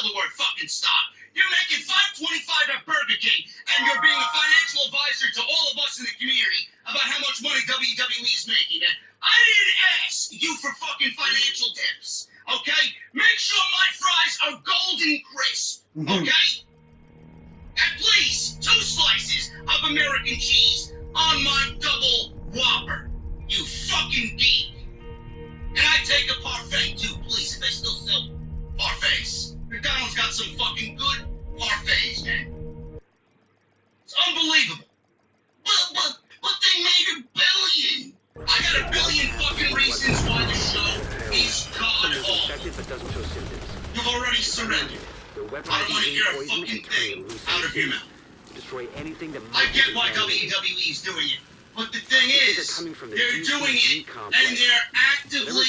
the word fucking stop. You're making $5.25 at Burger King, and you're being a financial advisor to all of us in the community about how much money WWE is making. And I didn't ask you for fucking financial tips, okay? Make sure my fries are golden crisp, okay? And please, 2 slices of American cheese on my double Whopper, you fucking geek. And I take a parfait too, please, if they still sell parfaits. McDonald's got some fucking good parfaits, man. It's unbelievable. But they made $1 billion. I got $1 billion fucking reasons why the show is god awful. You've already surrendered. I don't want to hear a fucking thing out of your mouth. I get why WWE is doing it. But the thing is, they're doing it and they're actively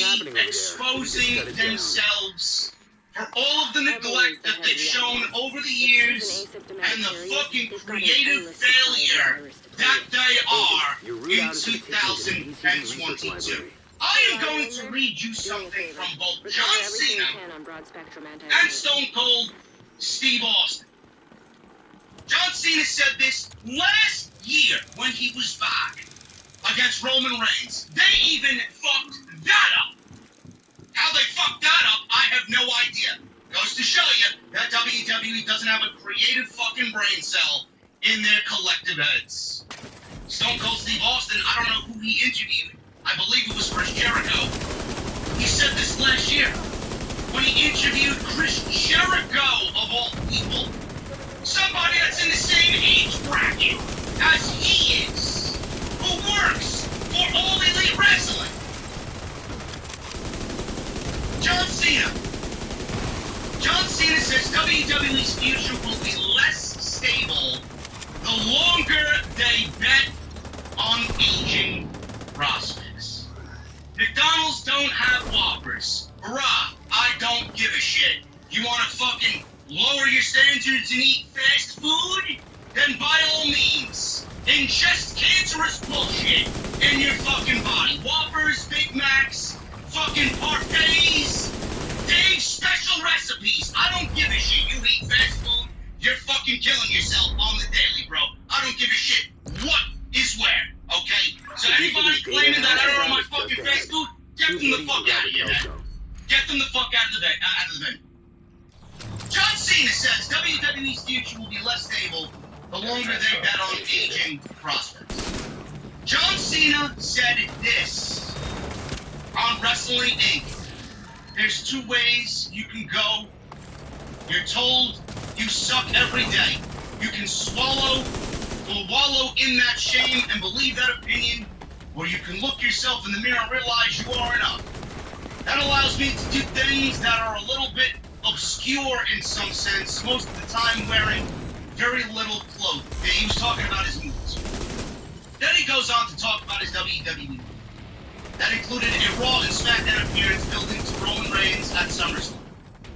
exposing themselves for all of the neglect that they've shown over the years and the fucking creative failure that they are in 2022. I am going to read you something from both John Cena and Stone Cold Steve Austin. John Cena said this last year when he was back against Roman Reigns. They even fucked that up. How they fucked that up, I have no idea. Goes to show you that WWE doesn't have a creative fucking brain cell in their collective heads. Stone Cold Steve Austin, I don't know who he interviewed. I believe it was Chris Jericho. He said this last year when he interviewed Chris Jericho, of all people. Somebody that's in the same age bracket as he is, who works for All Elite Wrestling. John Cena. John Cena says WWE's future will be less stable the longer they bet on aging prospects. McDonald's don't have Whoppers. Hurrah, I don't give a shit. You want to fucking lower your standards and eat fast food? Then by all means, ingest cancerous bullshit in your fucking body. Whoppers, Big Macs, fucking parfaits, Dave's special recipes. I don't give a shit. You eat fast food, you're fucking killing yourself on the daily, bro. I don't give a shit what is where, okay? So anybody claiming that I don't know my fucking fast food, get them the fuck out of here, man. Get them the fuck out of the venue. John Cena says WWE's future will be less stable the longer they bet on aging prospects. John Cena said this on Wrestling Inc. There's 2 ways you can go. You're told you suck every day. You can swallow or wallow in that shame and believe that opinion, or you can look yourself in the mirror and realize you are enough. That allows me to do things that are a little bit obscure in some sense, most of the time wearing very little clothing. He was talking about his moves. Then he goes on to talk about his WWE. That included a Raw and SmackDown appearance building to Roman Reigns at SummerSlam.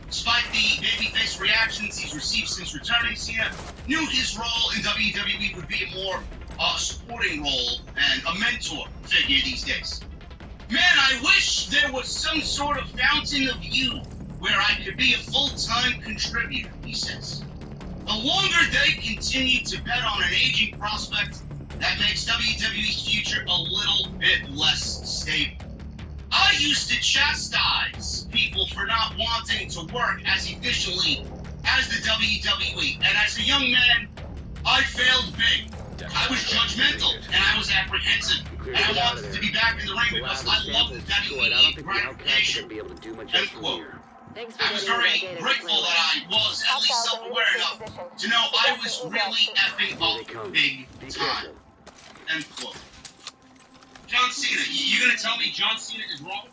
Despite the babyface reactions he's received since returning, Cena knew his role in WWE would be a more supporting role and a mentor figure these days. Man, I wish there was some sort of fountain of youth where I could be a full-time contributor, he says. The longer they continue to bet on an aging prospect, that makes WWE's future a little bit less stable. I used to chastise people for not wanting to work as efficiently as the WWE, and as a young man, I failed big. I was judgmental, and I was apprehensive, and I wanted to be back in the ring because I loved the WWE gratification. End quote. I was very grateful that I was at least self-aware enough to know I was really effing up big time. End quote. John Cena, you gonna tell me John Cena is wrong?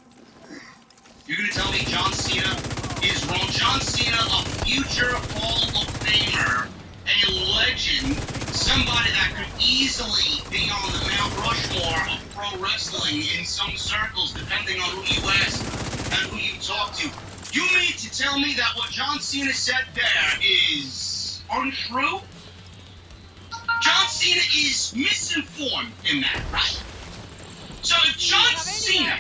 You're gonna tell me John Cena is wrong? John Cena, a future Hall of Famer, a legend, somebody that could easily be on the Mount Rushmore of pro wrestling in some circles, depending on who you ask and who you talk to. You mean to tell me that what John Cena said there is untrue? John Cena is misinformed in that, right? So if John Cena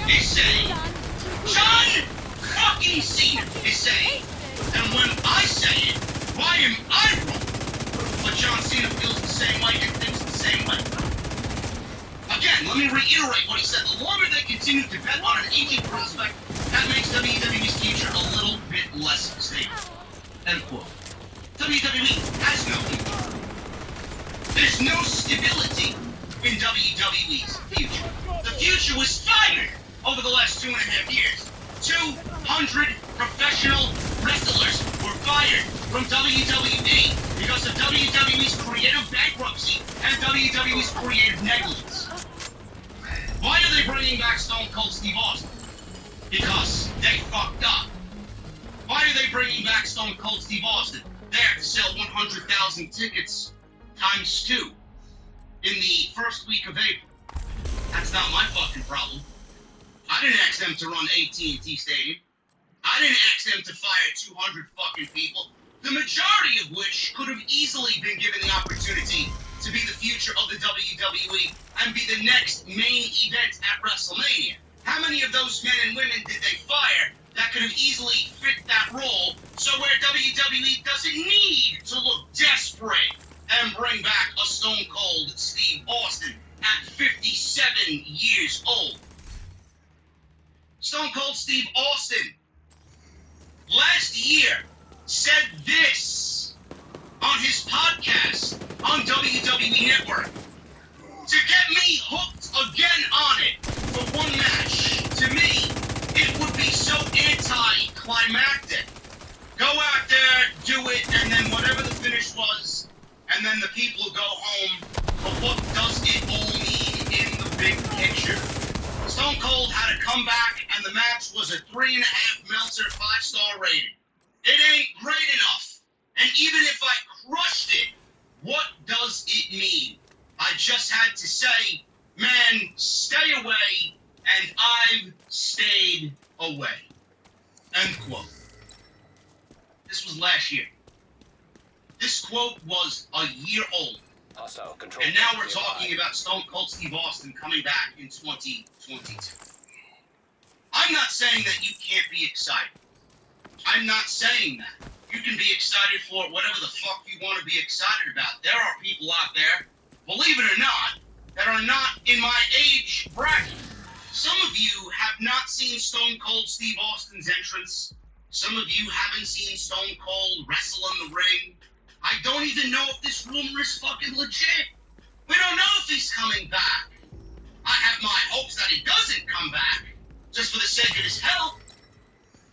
is saying, John fucking Cena is saying, then let me reiterate what he said. The longer they continue to bet on an aging prospect, that makes WWE's future a little bit less stable. End quote. WWE has no future. There's no stability in WWE's future. The future was fired over the last 2.5 years. 200 professional wrestlers were fired from WWE because of WWE's creative bankruptcy and WWE's creative negligence. Why are they bringing back Stone Cold Steve Austin? Because they fucked up. Why are they bringing back Stone Cold Steve Austin? They have to sell 100,000 tickets times 2 in the first week of April. That's not my fucking problem. I didn't ask them to run AT&T Stadium. I didn't ask them to fire 200 fucking people, the majority of which could have easily been given the opportunity to be the future of the WWE and be the next main event at WrestleMania. How many of those men and women did they fire that could have easily fit that role, so where WWE doesn't need to look desperate and bring back a Stone Cold Steve Austin at 57 years old? Stone Cold Steve Austin last year said this on his podcast on WWE Network. To get me hooked again on it for one match, to me, it would be so anti-climactic. Go out there, do it, and then whatever the finish was, and then the people go home. But what does it all mean in the big picture? Stone Cold had a comeback, and the match was a 3.5 Meltzer 5-star rating. It ain't great enough. And even if I crushed it, what does it mean? I just had to say, man, stay away, and I've stayed away. End quote. This was last year. This quote was a year old. And now we're talking about Stone Cold Steve Austin coming back in 2022. I'm not saying that you can't be excited. I'm not saying that. You can be excited for whatever the fuck you want to be excited about. There are people out there, believe it or not, that are not in my age bracket. Some of you have not seen Stone Cold Steve Austin's entrance. Some of you haven't seen Stone Cold wrestle in the ring. I don't even know if this rumor is fucking legit. We don't know if he's coming back. I have my hopes that he doesn't come back, just for the sake of his health.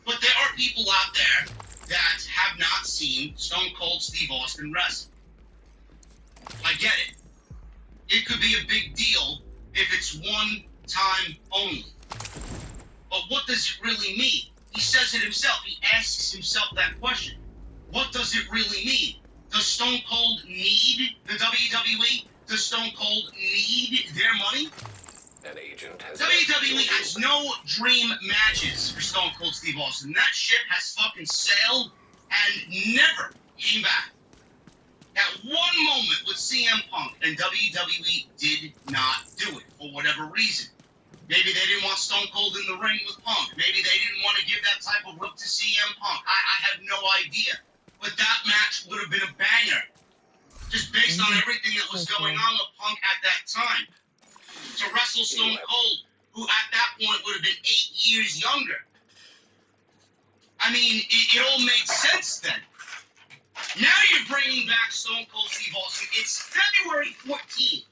But there are people out there that have not seen Stone Cold Steve Austin wrestle. I get it. It could be a big deal if it's one time only. But what does it really mean? He says it himself. He asks himself that question. What does it really mean? Does Stone Cold need the WWE? Does Stone Cold need their money? An agent has WWE has no dream matches for Stone Cold Steve Austin. That ship has fucking sailed and never came back. That one moment with CM Punk, and WWE did not do it for whatever reason. Maybe they didn't want Stone Cold in the ring with Punk. Maybe they didn't want to give that type of look to CM Punk. I have no idea. But that match would have been a banger. Just based on everything that was going on with Punk at that time. To wrestle Stone Cold, who at that point would have been 8 years younger. I mean, it all made sense then. Now you're bringing back Stone Cold Steve Austin. It's February 14th,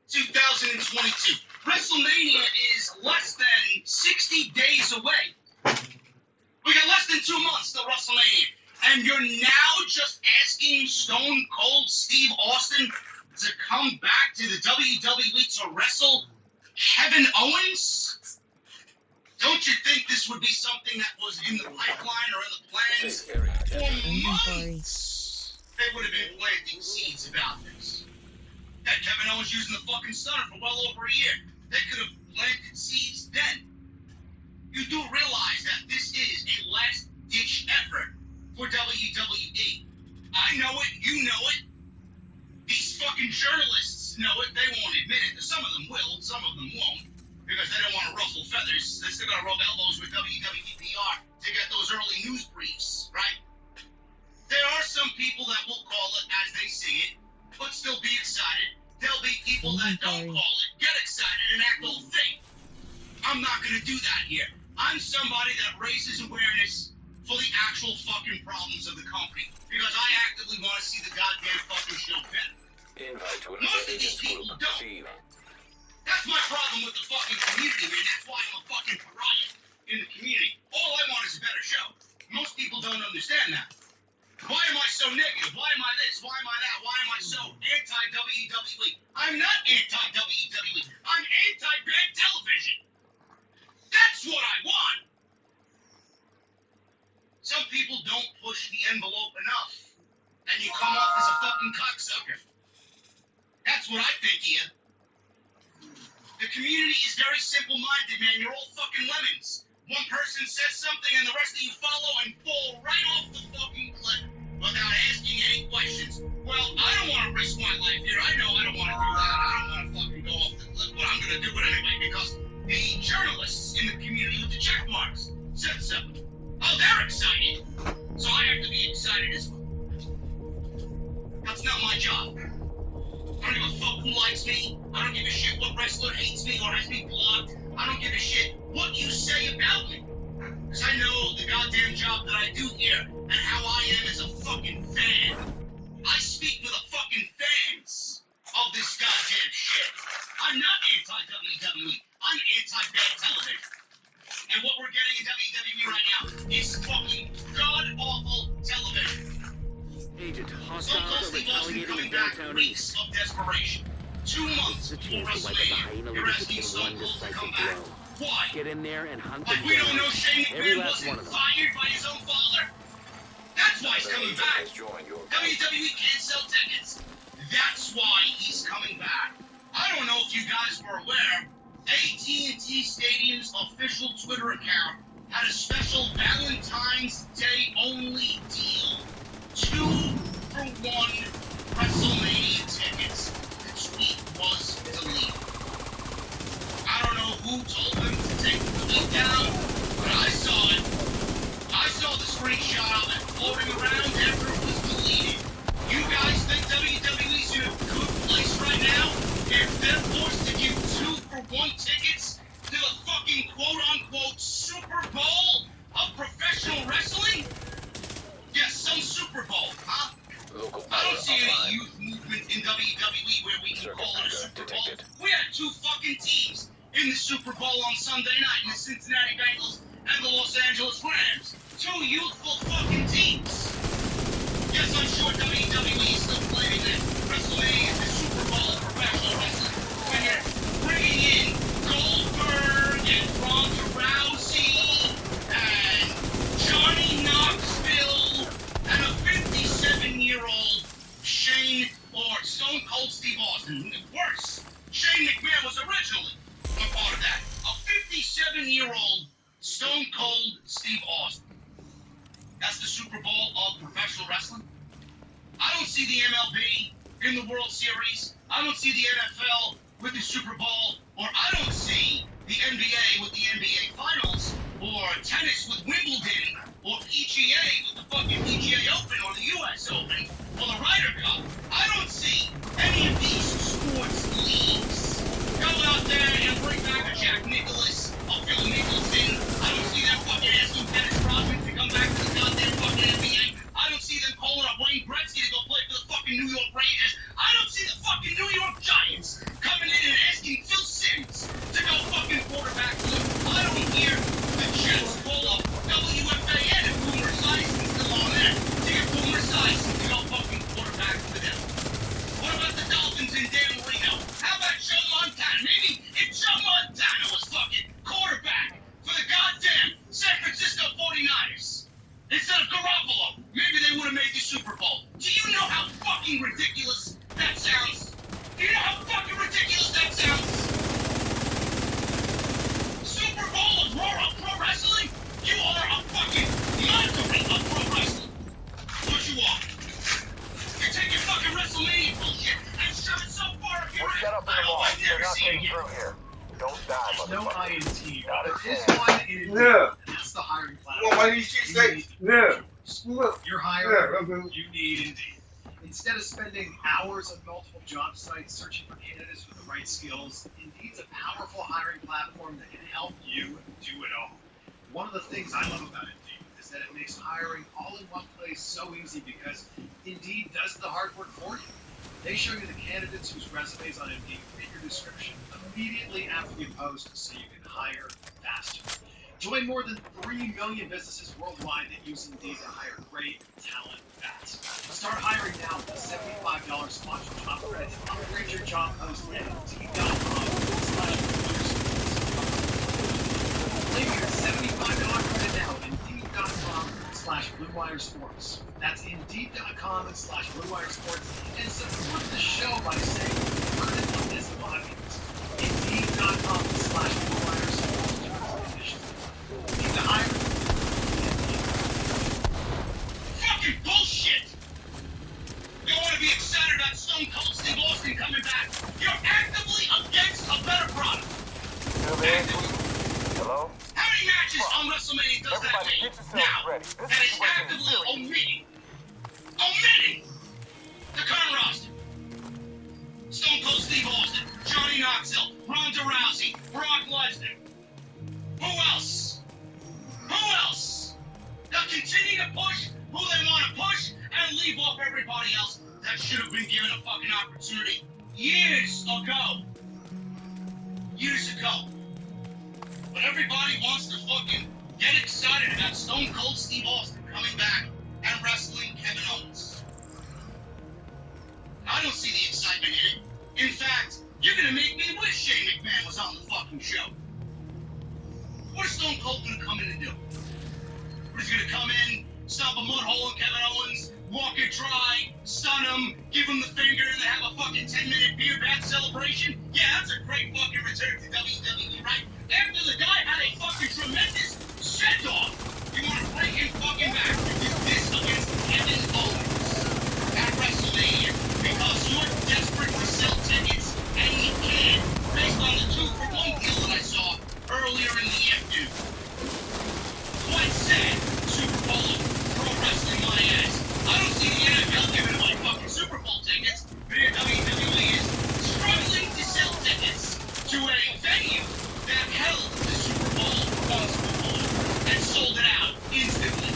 2022. WrestleMania is less than 60 days away. We got less than 2 months till WrestleMania. And you're now just asking Stone Cold Steve Austin to come back to the WWE to wrestle Kevin Owens? Don't you think this would be something that was in the pipeline or in the plans for months? They would have been planting seeds about this. Had Kevin Owens using the fucking stunner for well over a year. They could have planted seeds then. You do realize that this is a last-ditch effort for WWE. I know it, you know it. These fucking journalists know it. They won't admit it. Some of them will, some of them won't, because they don't want to ruffle feathers. They're still gonna rub elbows with WWEPR to get those early news briefs, right? There are some people that will call it as they see it, but still be excited. There'll be people that don't call it, get excited, and act all fake. I'm not gonna do that here. I'm somebody that raises awareness for the actual fucking problems of the company. Because I actively want to see the goddamn fucking show better. Invite to an Most of these agent's people group. don't. See you. That's my problem with the fucking community, man. That's why I'm a fucking pariah in the community. All I want is a better show. Most people don't understand that. Why am I so negative? Why am I this? Why am I that? Why am I so anti-WWE? I'm not anti-WWE. I'm anti-bad television. That's what I want. Some people don't push the envelope enough, and you come off as a fucking cocksucker. That's what I think here. The community is very simple-minded, man. You're all fucking lemons. One person says something and the rest of you follow and fall right off the fucking cliff without asking any questions. Well, I don't want to risk my life here. I know I don't want to do that. I don't want to fucking go off the cliff, but I'm going to do it anyway because the journalists in the community with the check marks said so. Oh, they're excited. So I have to be excited as well. That's not my job. I don't give a fuck who likes me. I don't give a shit what wrestler hates me or has me blocked. I don't give a shit what you say about me. Because I know the goddamn job that I do here and how I am as a fucking fan. I speak for the fucking fans of this goddamn shit. I'm not anti-WWE. I'm anti-bad television. And what we're getting in WWE right now is fucking god-awful television. Agent, Stone hostiles Cold are Steve Austin retaliating coming in back downtown reeks East. of desperation. 2 months This is a before chance to wipe out the hyena WrestleMania, you're leadership asking in Stone one Cold to decisive come back. blow. Why? Get in there and hunt Like them we don't down. know Shane Every McMahon last one wasn't of them. fired by his own father? That's why he's Another coming agent back. has joined your group. WWE can't sell tickets. That's why he's coming back. I don't know if you guys were aware, AT&T Stadium's official Twitter account had a special Valentine's Day only deal. 2-for-1 WrestleMania tickets. The tweet was deleted. I don't know who told him to take the tweet down, but I saw it. I saw the screenshot of it floating around after it was deleted. You guys think WWE's in a good place right now? If they're forced to give 2-for-1 tickets to the fucking quote-unquote Super Bowl of professional wrestling? Yes, some Super Bowl, huh? Local I power don't see any online. youth movement in WWE where we can Circuit call it a breaker Super Bowl. detected. We had 2 fucking teams in the Super Bowl on Sunday night, the Cincinnati Bengals and the Los Angeles Rams. 2 youthful fucking teams. Yes, I'm sure WWE is still claiming that WrestleMania is the Super Bowl of professional wrestling. When you're bringing in Goldberg and Ronda Rousey and Johnny Knoxville and a 57-year-old Shane or Stone Cold Steve Austin. Worse, Shane McMahon was originally a part of that. A 57-year-old Stone Cold Steve Austin. That's the Super Bowl of professional wrestling. I don't see the MLB in the World Series. I don't see the NFL with the Super Bowl. Or I don't see the NBA with the NBA Finals. Or tennis with Wimbledon. Or PGA with the fucking PGA Open. Or the US Open. Or the Ryder Cup. I don't see any of these sports leagues. Go out there and bring back a Jack Nicklaus, a Phil Mickelson. I don't see them fucking asking Dennis Rodman to come back to the goddamn fucking NBA. I don't see them calling up Wayne Gretzky to go play for the fucking New York Rangers. I don't see the fucking New York Giants coming in and asking Phil Sims to go fucking quarterback for them. I don't hear the Jets call up WFAN and Boomer Esiason's still on there to get Boomer Esiason to go fucking quarterback for them. What about the Dolphins and Dan Marino? How about Joe Montana? Maybe if Joe Montana was fucking quarterback for the goddamn San Francisco 49ers instead of Garoppolo, maybe they would have made the Super Bowl. Do you know how fucking ridiculous that sounds? Do you know how fucking ridiculous that sounds? Super Bowl of pro wrestling? You are a fucking mockery of pro wrestling. What you are? You take your fucking WrestleMania bullshit and shove it so far up your We're ass. set up in I the hope wall. I You're never not see you getting again. through here. Don't die, There's no motherfucker. INT, Not but a there is chance. one in Yeah. and that's the hiring class. Well, why do you say, yeah, look, You're hiring, yeah, you need Indeed. Instead of spending hours on multiple job sites searching for candidates with the right skills, Indeed's a powerful hiring platform that can help you do it all. One of the things I love about Indeed is that it makes hiring all in one place so easy because Indeed does the hard work for you. They show you the candidates whose resumes on Indeed fit your description immediately after you post so you can hire faster. Join more than 3 million businesses worldwide that use Indeed to hire great talent fast. Start hiring now with a $75 sponsored job credit to upgrade your job post at Indeed.com/BlueWireSports. Claim your $75 credit now at Indeed.com/BlueWireSports. That's Indeed.com/BlueWireSports and support the show by saying you've heard it on this podcast. Indeed.com/BlueWireSports. Need to hire? Fucking bullshit! You want to be excited about Stone Cold Steve Austin coming back? You're actively against a better product. Hello? How many matches on WrestleMania does that Everybody mean get yourselves now ready. This that is situation is actively serious. omitting the current roster? Stone Cold Steve Austin, Johnny Knoxville, Ronda Rousey, Brock Lesnar. Who else? Who else? They'll continue to push who they want to push and leave off everybody else that should have been given a fucking opportunity years ago. Years ago. But everybody wants to fucking get excited about Stone Cold Steve Austin coming back and wrestling Kevin Owens. I don't see the excitement in it. In fact, you're gonna make me wish Shane McMahon was on the fucking show. What is Stone Cold gonna come in and do? He's gonna come in, stomp a mud hole in Kevin Owens, walk it dry, stun him, give him the finger, and have a fucking 10-minute beer bath celebration? Yeah, that's a great fucking return to WWE, right? After the guy had a fucking tremendous send-off, you wanna bring him fucking back to do this against Kevin Owens at WrestleMania because you're desperate to sell tickets, and you can, based on the 2-for-1 deal that I saw earlier in the afternoon. Quite sad, Super Bowl pro wrestling my ass. I don't see the NFL giving away fucking Super Bowl tickets, but WWE is struggling to sell tickets to a venue that held the Super Bowl once before and sold it out instantly.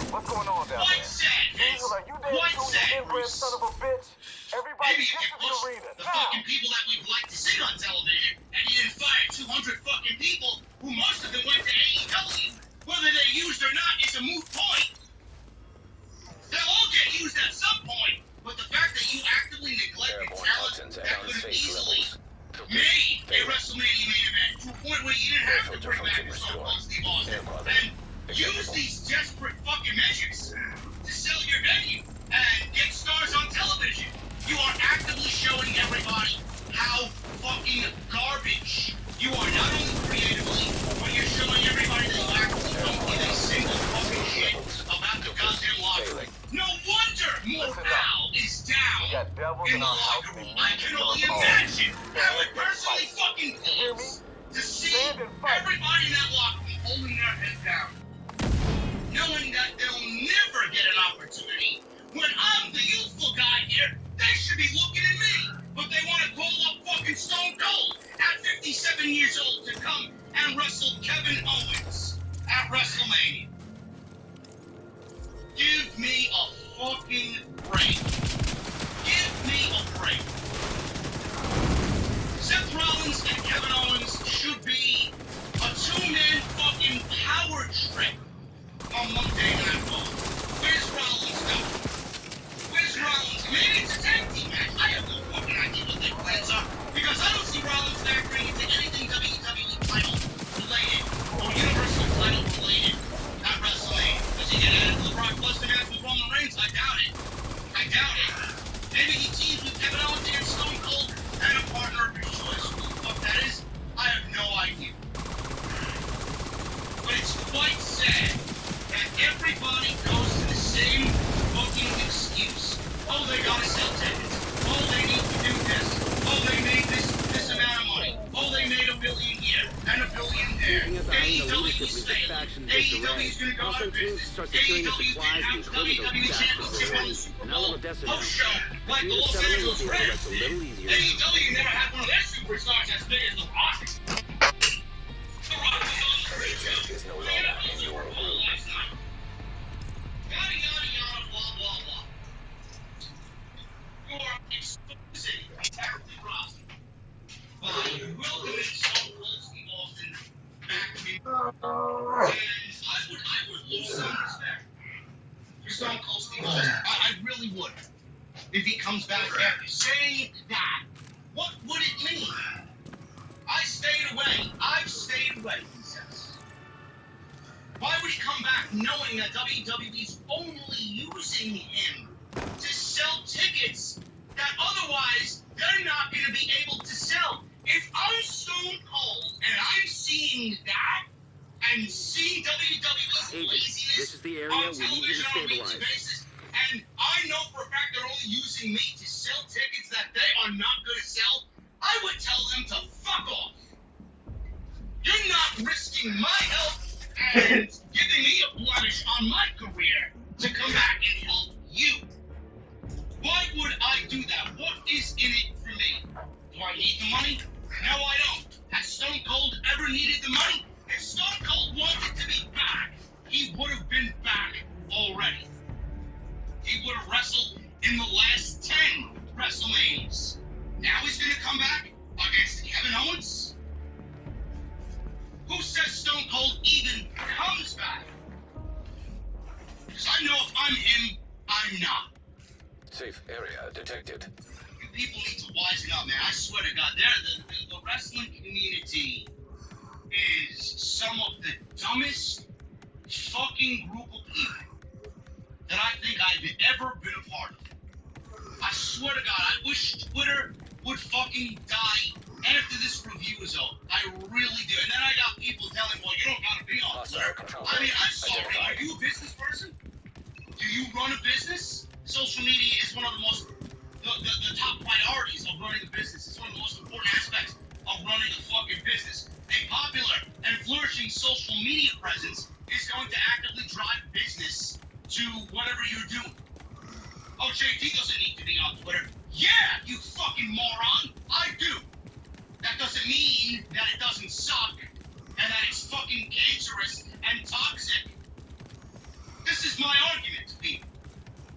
What's going on down Quite there? sad, Vince. Diesel, are you there Quite too, sad, you inbred Bruce. son of a bitch? Everybody Maybe if get you to the push arena. the Now! fucking people that we'd like to see on television, and you didn't fire 200 fucking people who most of them went to AEW. Whether they used or not is a moot point. They'll all get used at some point, but the fact that you actively neglected Airborne talent toxins that at could have unsafe easily levels. made a WrestleMania main event to a point where you didn't have to Filter bring from back Tumor Stone Store. Cold Steve Austin Air quality. and use these desperate fucking measures to sell your venue and get stars on television. You are actively showing everybody how fucking garbage you are, not only creatively, but you're showing everybody that you actually don't give a single fucking shit about the goddamn locker room. No wonder morale is We down got devils in in the our house locker and room. they I need can to only kill us all. imagine how it Stand and personally fight. fucking You hear me? feels to see Stand and fight. everybody in that locker room holding their head down, knowing that they'll never get an opportunity. When I'm the youthful guy here, they should be looking at me, but they want to call up fucking Stone Cold at 57 years old to come and wrestle Kevin Owens at WrestleMania. Give me a fucking break. Give me a break. Seth Rollins and Kevin Owens should be a two-man fucking power trip on Monday Night Raw. Where's Rollins go? Where's Rollins? Maybe it's a tag team match. I have no fucking idea what their plans are because I don't see Rollins factoring into anything WWE title related or Universal title related at WrestleMania. Does he get added to the Brock Lesnar match with Roman Reigns? I doubt it. I doubt it. Maybe he teams with Kevin Owens against Stone Cold and a partner of his choice. Who the fuck that is, I have no idea. But it's quite sad that everybody goes to the same fucking excuse. Oh, they gotta sell tickets. Oh, they need to do this. Oh, they made this amount of money. Oh, they made $1 billion here and $1 billion there. Seeking out the higher AEW leadership is leaves the failing. faction AEW is disarray. going to go out Also, of teams business. start securing the AEW supplies and didn't have equipment those WWE bastards Championship were on the in. Super Now a Bowl little desert post now. show like the Between the Los settlement, Angeles the able to Rams rest a did. little easier. AEW never had one of their superstars as big as The Rock. The Rock was on the pre-show. Is no We longer had a in Super your Bowl group. last night. Yada, yada, yada, blah, blah, blah. You are exposing a terribly roster by welcoming Stone Cold Steve Austin back to me. And I would lose some respect for Stone Cold Steve Austin. I really would. If he comes back after saying that, what would it mean? I stayed away. I've stayed away, he says. Why would he come back knowing that WWE's only using him to sell tickets that otherwise they're not going to be able to sell? If I'm Stone Cold and I'm seeing that and seeing WWE's Agent, laziness this is the area on we need you to television on a weekly stabilize. basis, and I know for a fact they're only using me to sell tickets that they are not going to sell, I would tell them to fuck off. You're not risking my health and giving me a blemish on my career to come back and help you. Why would I do that? What is in it for me? Do I need the money? No, I don't. Has Stone Cold ever needed the money? If Stone Cold wanted to be back, he would have been back already. He would have wrestled in the last 10 WrestleManias. Now he's going to come back against Kevin Owens? Who says Stone Cold even comes back? Because I know if I'm him, I'm not. Safe area detected. You people need to wisen up, man. I swear to God, the wrestling community is some of the dumbest fucking group of people that I think I've ever been a part of. I swear to God, I wish Twitter would fucking die after this review is over. I really do. And then I got people telling, well, you don't gotta be on Twitter. I mean, I'm sorry. Are you a business person? Do you run a business? Social media is one of the top priorities of running a business. It's one of the most important aspects of running a fucking business. A popular and flourishing social media presence is going to actively drive business to whatever you're doing. Oh, JT doesn't need to be on Twitter. Yeah, you fucking moron. I do. That doesn't mean that it doesn't suck and that it's fucking cancerous and toxic. This is my argument to people.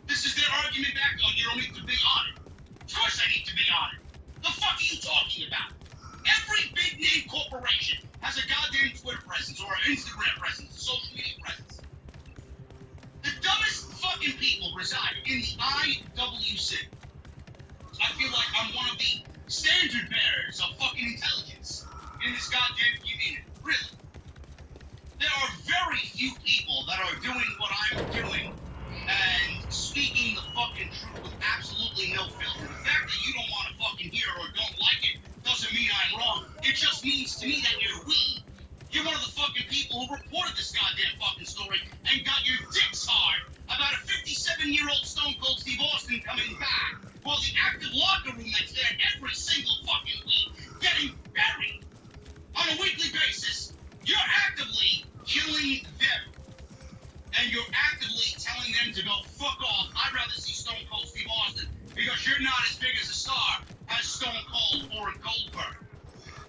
This is their argument back on you don't need to be on it. Of course I need to be on it. The fuck are you talking about? Every big name corporation has a goddamn Twitter presence or an Instagram presence, a social media presence. The dumbest fucking people reside in the IWC. I feel like I'm one of the standard bearers of fucking intelligence in this goddamn community. Really. There are very few people that are doing what I'm doing and speaking the fucking truth with absolutely no filter. The fact that you don't want to fucking hear or don't like it doesn't mean I'm wrong. It just means to me that you're weak. You're one of the fucking people who reported this goddamn fucking story and got your dicks hard about a 57-year-old Stone Cold Steve Austin coming back. Well, the active locker room that's there every single fucking week getting buried on a weekly basis. You're actively killing them. And you're actively telling them to go fuck off. I'd rather see Stone Cold Steve Austin because you're not as big as a star as Stone Cold or Goldberg.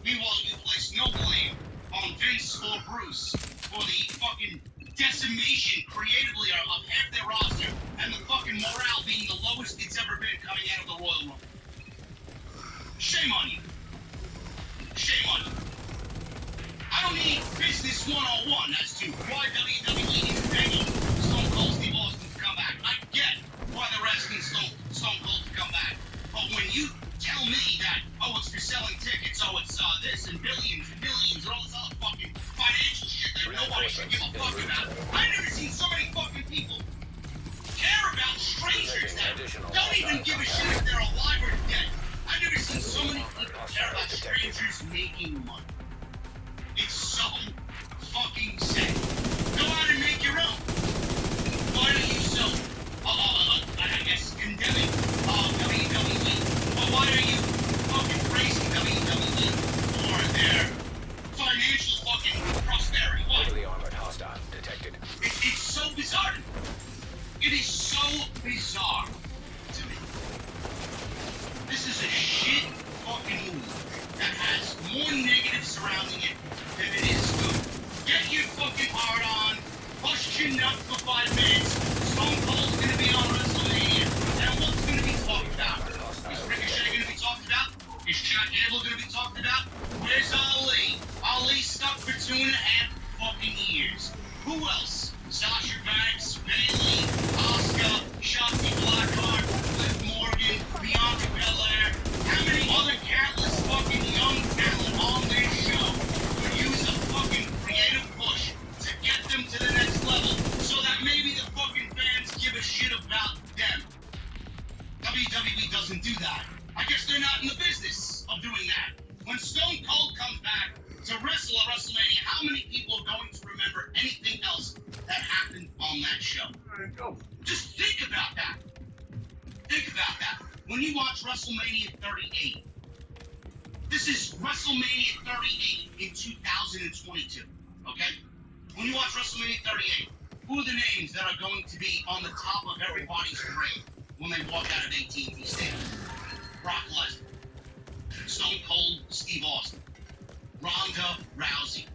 Meanwhile, you place no blame on Vince or Bruce for the fucking decimation creatively of half their roster and the fucking morale being the lowest it's ever been coming out of the Royal Rumble. Shame on you. Shame on you. I don't need business 101 as to why WWE is begging Stone Cold Steve Austin to come back. I get why they're asking Stone Cold to come back. But when you tell me that, oh, it's for selling tickets, oh, it's this and billions and billions and all this other fucking financial shit that nobody should give a fuck about, I've never seen so many fucking people care about strangers that don't even give a shit if they're alive or dead. I've never seen so many people care about strangers making money. It's so fucking sad. Go out and make your own. Why are you so, I guess, condemning WWE? Well, why are you fucking praising WWE for their financial fucking is so bizarre to me. This is a shit fucking move that has more negatives surrounding it than it is good. Get your fucking heart on, bust your nut for 5 minutes. Stone Cold's gonna be on WrestleMania, and what's gonna be talked about? Is Ricochet gonna be talked about? Is Shaq Gable gonna be talked about? Where's Ali? Ali stuck for 2.5 fucking years. Who else? Sasha Banks, Bayley, Asuka, Shotzi Blackheart, Liv Morgan, Bianca Belair. How many other countless fucking young talent on this show would use a fucking creative push to get them to the next level so that maybe the fucking fans give a shit about them? WWE doesn't do that. I guess they're not in the business of doing that. When Stone Cold comes back to wrestle at WrestleMania, how many people are going to remember anything else that happened on that show? Just think about that. Think about that. When you watch WrestleMania 38, this is WrestleMania 38 in 2022, okay? When you watch WrestleMania 38, who are the names that are going to be on the top of everybody's grave when they walk out of AT&T Stadium? Brock Lesnar, Stone Cold Steve Austin, Ronda Rousey,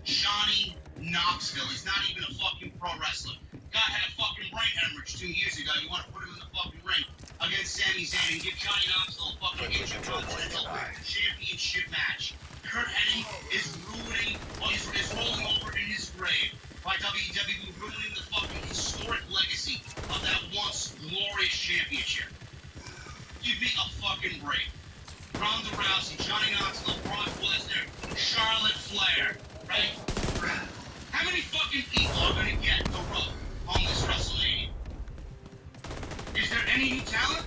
Johnny Knoxville. He's not even a fucking pro wrestler. Guy had a fucking brain hemorrhage 2 years ago. You want to put him in the fucking ring against Sami Zayn and give Johnny Knoxville a fucking Intercontinental Championship match. Kurt Hennig is ruining, well, he's rolling over in his grave by WWE ruining the fucking historic legacy of that once glorious championship. Give me a fucking break. Ronda Rousey, Johnny Knoxville, Brock Lesnar, Charlotte Flair, right? How many fucking people are gonna get the rub on this WrestleMania? Is there any new talent?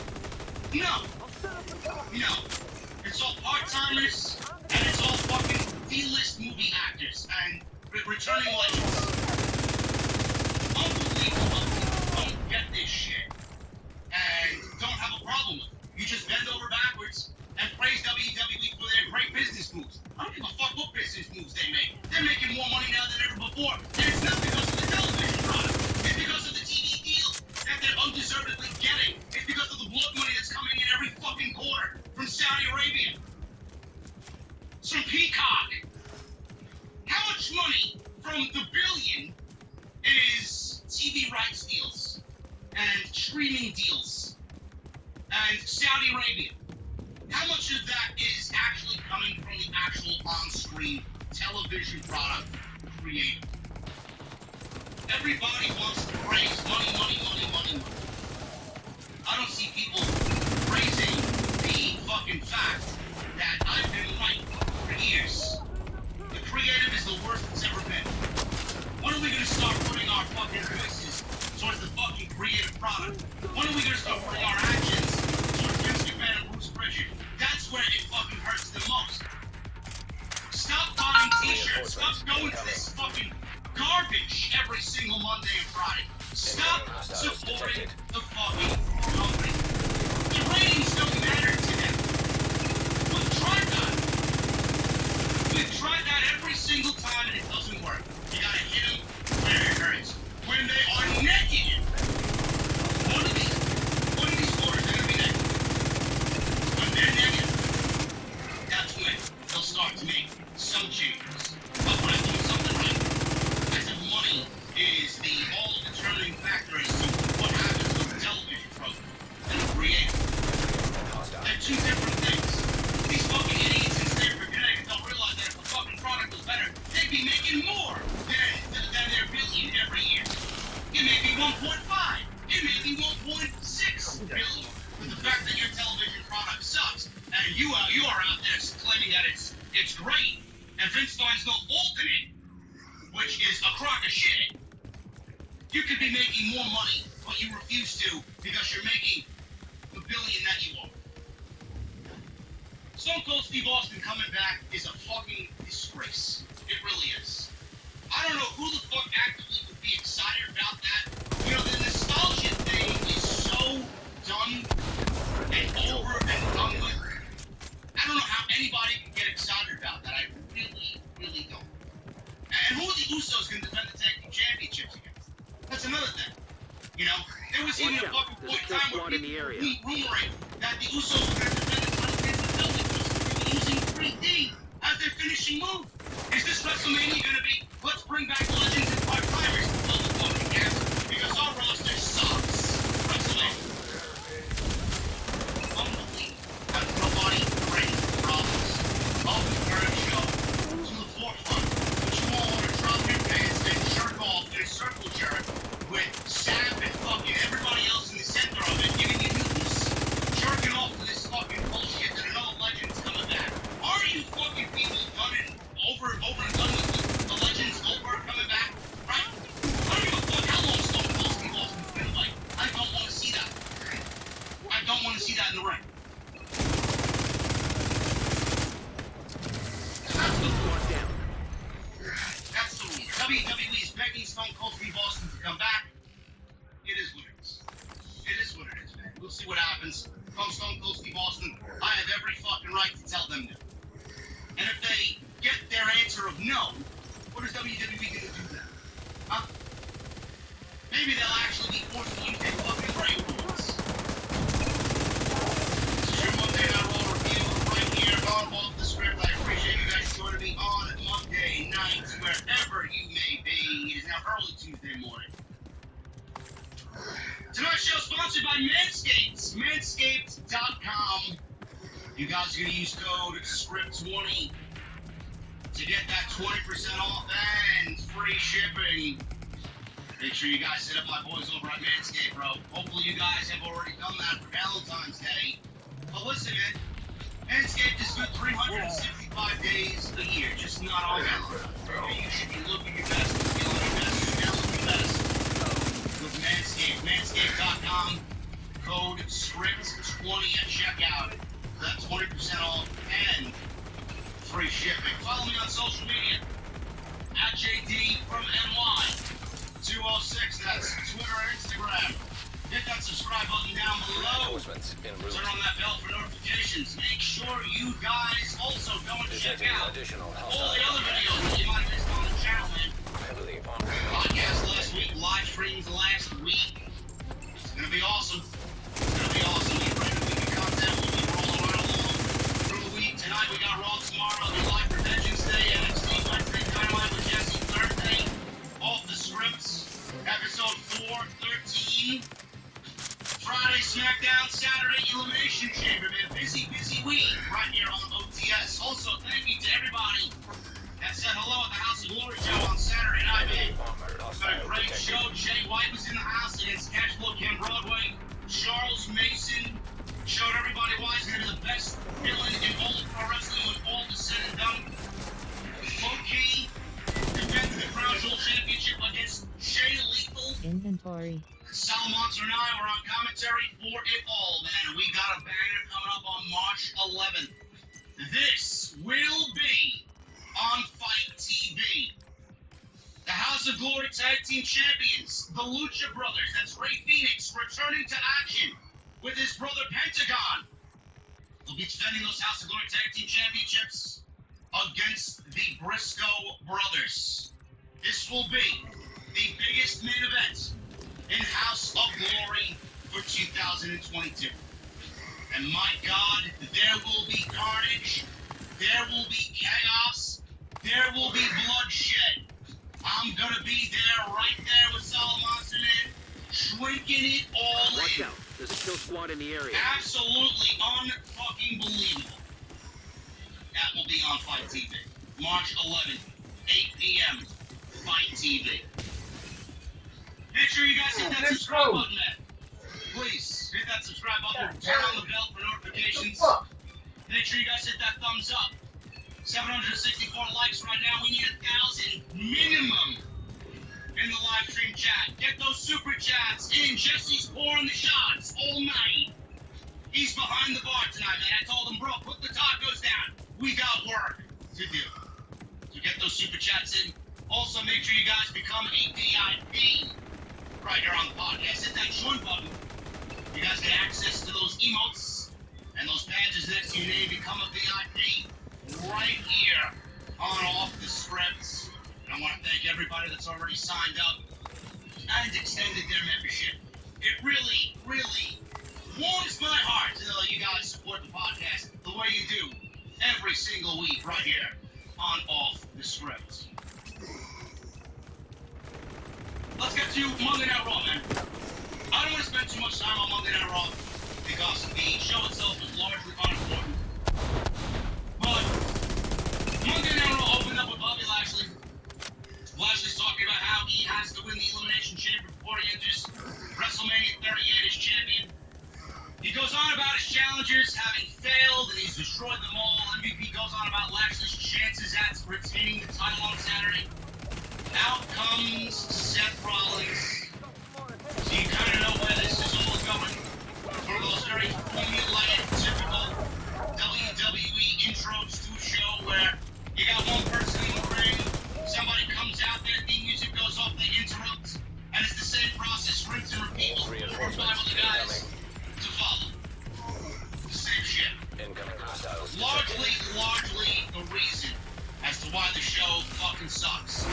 No. No. It's all part-timers, and it's all fucking D-list movie actors and returning legends. Unbelievable. Don't get this shit. And don't have a problem with it. You just bend over backwards and praise WWE for their great business moves. I don't give a fuck what business moves they make. They're making more money now than ever before. And it's not because of the television product. It's because of the TV deal that they're undeservedly getting. It's because of the blood money that's coming in every fucking quarter from Saudi Arabia. From Peacock. How much money from the billion is TV rights deals and streaming deals and Saudi Arabia? How much of that is actually coming from the actual on-screen television product created? Everybody wants to praise money, money, money, money, money. I don't see people praising the fucking fact that I've been right for years. The creative is the worst it's ever been. When are we gonna start putting our fucking voices towards the fucking creative product? When are we gonna start putting our actions towards Vince McMahon and Bruce Pritchard? That's where it fucking hurts the most. Stop buying t-shirts. Stop going to this fucking garbage every single Monday and Friday. Stop supporting the fucking company. The ratings don't matter to them. We've tried that. We've tried that every single time and it doesn't work. You gotta hit them where it hurts. When they are naked, one of these quarters are gonna be naked. When they're naked, that's when they'll start to make some changes. But when I'm doing something right, I said money is the all-determining factor as to what happens with the television program and the creative. They're two different things. These fucking idiots in Stanford, Connecticut don't realize that if the fucking product was better, they'd be making more than their billion every year. It may be 1.5. It may be 1.6 billion. But the fact that your television product sucks and you are out there claiming that it's great and Vince finds no fault in it, which is a crock of shit, you could be making more money, but you refuse to because you're making the billion that you are. Stone Cold Steve Austin coming back is a fucking disgrace. It really is. I don't know who the fuck actively would be excited about that. You know, the nostalgia thing is so done and over and done with. I don't know how anybody can get excited about that. I really, really don't. And who are the Usos going to defend the tag team championships against? That's another thing. You know, There was even Watch a out. fucking There's a point in kill time where squad in the people were area. rumoring that the Usos were going to defend the title against the building using 3D as their finishing move. Is this WrestleMania going to be, let's bring back legends and part-timers to fill the fucking gas because our roster sucks? WrestleMania. Unbelievable. And nobody brings problems of the current show to the forefront. But you all want to drop your pants and jerk off in a circle jerk with Sam and fucking everybody else in the center of it giving you news, jerking off to this fucking bullshit that another legend's coming back. Are you fucking people done and over and done with the legends over coming back? Right? I don't give a fuck how long Stone Cold Steve Austin's been like. I don't want to see that. I don't want to see that in the ring. That's the Squad down. That's the rule. WWE is begging Stone Cold Steve Austin to come back. It is what it is. It is what it is, man. We'll see what happens. From Stone Cold Steve Austin, I have every fucking right to tell them no. And if they get their answer of no, what is WWE going to do then? Huh? Maybe they'll actually be forced to use their fucking brain rules. This is your Monday Night Raw review right here on Off the Script. I appreciate you guys joining me on Monday night, wherever you may be. It is now early Tuesday morning. Tonight's show is sponsored by Manscaped. Manscaped.com. You guys are going to use code SCRIPT20 to get that 20% off and free shipping. Make sure you guys hit up my boys over at Manscaped, bro. Hopefully you guys have already done that for Valentine's Day. But listen, man, Manscaped is good 365 days a year, just not on Valentine's Day. You should be looking your best, feeling your best, smelling your best with Manscaped. Manscaped.com, code SCRIPT20 at checkout. That 20% off and free shipping. Follow me on social media at JD from NY 206. That's Twitter and Instagram. Hit that subscribe button down below. Reinforcements en route. Turn on that bell for notifications. Make sure you guys also go and check Detecting out additional all hostile the other videos that you might have missed on the channel, man. heavily armed. Podcast last week, live streams last week. It's gonna be awesome. It's gonna be awesome. Get ready for the content. We'll be rolling right along through the week. Tonight we got Raw tomorrow. I'll be live for Vengeance Day. NXT Wednesday, Dynamite with Jesse Thursday. Off the Scripts. Episode 413. Friday SmackDown, Saturday Elimination Chamber, man. Busy week right here on OTS. Also, thank you to everybody that said hello at the House of Glory show on Saturday night, man. Armored What a hostile great detected. show. Jay White was in the house against Cashflow Ken Broadway. Charles Mason showed everybody why he's going to be the best villain in all of pro wrestling when all is said and done. Low-key defended the Crown Jewel Championship against Shay Lethal. Inventory. Salamonster and I were on commentary for it all, man. We got a banger coming up on March 11th. This will be on Fight TV. The House of Glory Tag Team Champions, the Lucha Brothers, that's Ray Phoenix, returning to action with his brother Pentagon. They'll be defending those House of Glory Tag Team Championships against the Briscoe Brothers. This will be the biggest main event in House of Glory for 2022. And my God, there will be carnage, there will be chaos, there will be bloodshed. I'm gonna be there, right there with Salamonster Man, shrinking it all Watch in. out. There's a kill squad in the area. Absolutely unfucking believable. That will be on Fight TV. March 11th, 8 p.m. Fight TV. Make sure you guys hit that subscribe button, man. Please, hit that subscribe button. Turn on the bell for notifications. Make sure you guys hit that thumbs up. 764 likes right now. We need 1,000 minimum in the live stream chat. Get those super chats in. Jesse's pouring the shots all night. He's behind the bar tonight, man. I told him, bro, put the tacos down. We got work to do. So get those super chats in. Also, make sure you guys become a VIP right here on the podcast. Hit that join button. You guys get access to those emotes and those badges next to your name. Become a VIP right here on Off the Scripts. And I want to thank everybody that's already signed up and extended their membership it really, really warms my heart to know that you guys support the podcast the way you do every single week right here on Off the Script. Let's get to Monday Night Raw, man. I don't want to spend too much time on Monday Night Raw because the show itself is largely unimportant. But Monday Night Raw opened up with Bobby Lashley. Lashley's talking about how he has to win the Elimination Chamber before he enters WrestleMania 38 as champion. He goes on about his challengers having failed and he's destroyed them all. MVP goes on about Lashley's chances at retaining the title on Saturday. Out comes Seth Rollins. So you kind of know where this is all going. For those very formulaic, typical WWE intros to a show where you got one person in the ring, somebody comes out there, the music goes off, they interrupt, and it's the same process, rinse and repeat, with 4 or 5 other guys to follow. The same shit. Largely the reason as to why the show fucking sucks.